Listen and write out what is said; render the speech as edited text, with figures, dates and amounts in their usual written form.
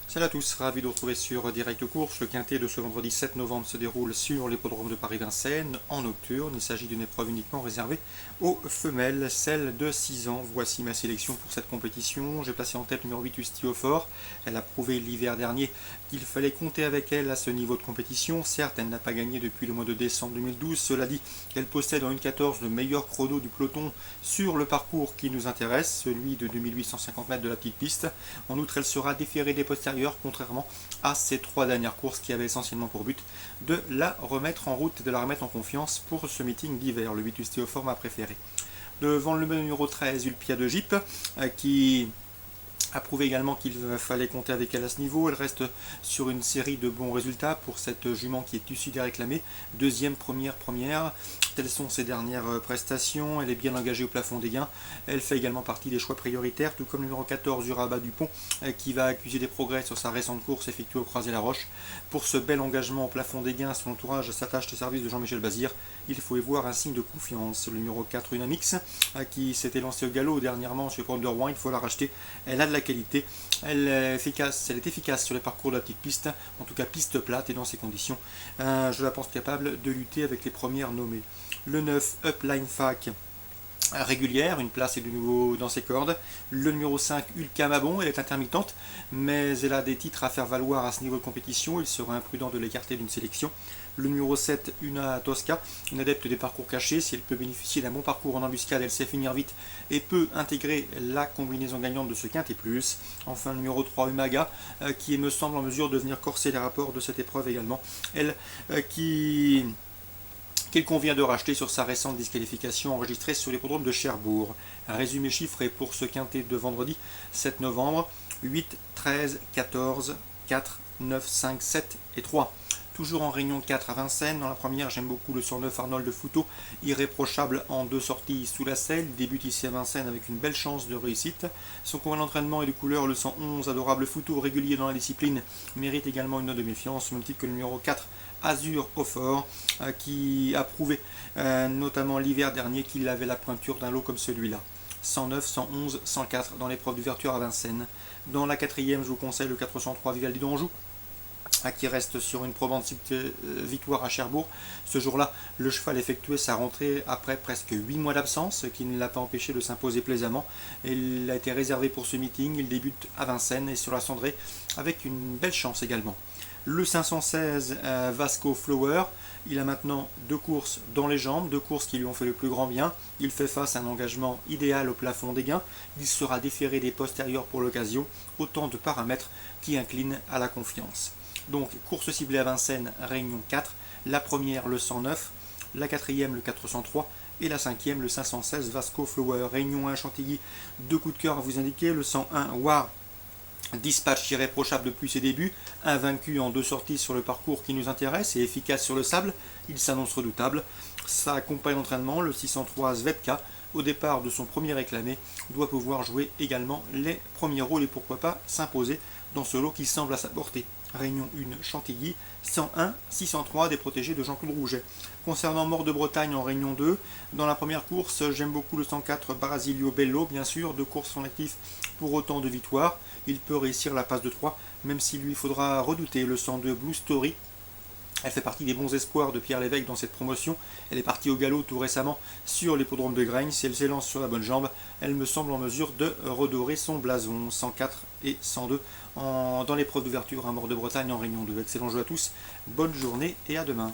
Salut à tous, ravi de vous retrouver sur Direct Course. Le quintet de ce vendredi 7 novembre se déroule sur l'hippodrome de Paris-Vincennes en nocturne. Il s'agit d'une épreuve uniquement réservée aux femelles, celles de 6 ans. Voici ma sélection pour cette compétition. J'ai placé en tête le numéro 8 Ustio Fort. Elle a prouvé l'hiver dernier qu'il fallait compter avec elle à ce niveau de compétition. Certes, elle n'a pas gagné depuis le mois de décembre 2012. Cela dit, elle possède en 1,14 le meilleur chrono du peloton sur le parcours qui nous intéresse, celui de 2850 mètres de la petite piste. En outre, elle sera déférée des postérieurs, contrairement à ces 3 dernières courses qui avaient essentiellement pour but de la remettre en route et de la remettre en confiance pour ce meeting d'hiver. Le 8 Ustéophore m'a préféré. Devant le numéro 13, Ulpia de Jeep, qui a prouvé également qu'il fallait compter avec elle à ce niveau. Elle reste sur une série de bons résultats pour cette jument qui est issue des réclamés. Deuxième, première. Telles sont ses dernières prestations. Elle est bien engagée au plafond des gains. Elle fait également partie des choix prioritaires, tout comme le numéro 14, Urabat Dupont, qui va accuser des progrès sur sa récente course effectuée au Croisé-la-Roche. Pour ce bel engagement au plafond des gains, son entourage s'attache au service de Jean-Michel Bazir. Il faut y voir un signe de confiance. Le numéro 4, Unamix, qui s'était lancé au galop dernièrement sur le de Rouen, il faut la racheter. Elle a de la qualité, elle est efficace sur les parcours de la petite piste, en tout cas piste plate, et dans ces conditions, je la pense capable de lutter avec les premières nommées. Le 9, Upline Fac, régulière, une place est de nouveau dans ses cordes. Le numéro 5, Ulka Mabon, elle est intermittente, mais elle a des titres à faire valoir à ce niveau de compétition, il serait imprudent de l'écarter d'une sélection. Le numéro 7, Una Tosca, une adepte des parcours cachés, si elle peut bénéficier d'un bon parcours en embuscade, elle sait finir vite et peut intégrer la combinaison gagnante de ce quintet plus. Enfin, le numéro 3, Umaga, qui me semble en mesure de venir corser les rapports de cette épreuve également. Elle qu'il convient de racheter sur sa récente disqualification enregistrée sur l'hippodrome de Cherbourg. Un résumé chiffré pour ce quintet de vendredi 7 novembre, 8, 13, 14, 4, 9, 5, 7 et 3. Toujours en réunion 4 à Vincennes. Dans la première, j'aime beaucoup le 109 Arnold de Foutot, irréprochable en 2 sorties sous la selle. Il débute ici à Vincennes avec une belle chance de réussite. Son combat d'entraînement et de couleur, le 111 adorable Foutot, régulier dans la discipline, mérite également une note de méfiance, au même titre que le numéro 4 Azur au fort, qui a prouvé notamment l'hiver dernier qu'il avait la pointure d'un lot comme celui-là. 109, 111, 104 dans l'épreuve d'ouverture à Vincennes. Dans la quatrième, je vous conseille le 403 Vivaldi d'Anjou, qui reste sur une probante victoire à Cherbourg. Ce jour-là, le cheval effectuait sa rentrée après presque 8 mois d'absence, ce qui ne l'a pas empêché de s'imposer plaisamment. Il a été réservé pour ce meeting, il débute à Vincennes et sur la cendrée avec une belle chance également. Le 516 Vasco Flower, il a maintenant 2 courses dans les jambes, 2 courses qui lui ont fait le plus grand bien. Il fait face à un engagement idéal au plafond des gains. Il sera déféré des postérieurs pour l'occasion, autant de paramètres qui inclinent à la confiance. Donc, course ciblée à Vincennes, réunion 4, la première le 109, la quatrième le 403 et la cinquième le 516 Vasco Flower. Réunion 1 Chantilly, 2 coups de cœur à vous indiquer, le 101 War Dispatch irréprochable depuis ses débuts, invaincu en 2 sorties sur le parcours qui nous intéresse et efficace sur le sable, il s'annonce redoutable. Sa compagne d'entraînement, le 603 Zvetka, au départ de son premier réclamé, doit pouvoir jouer également les premiers rôles et pourquoi pas s'imposer dans ce lot qui semble à sa portée. Réunion 1 Chantilly, 101, 603 des protégés de Jean-Claude Rouget. Concernant Mort de Bretagne en Réunion 2, dans la première course, j'aime beaucoup le 104 Brasilio Bello, bien sûr, 2 courses sont actifs pour autant de victoires. Il peut réussir la passe de 3, même s'il lui faudra redouter le 102 Blue Story. Elle fait partie des bons espoirs de Pierre Lévesque dans cette promotion. Elle est partie au galop tout récemment sur l'hippodrome de Graigne. Si elle s'élance sur la bonne jambe, elle me semble en mesure de redorer son blason. 104 et 102 dans l'épreuve d'ouverture à Mort de Bretagne en Réunion 2. Excellent jeu à tous, bonne journée et à demain.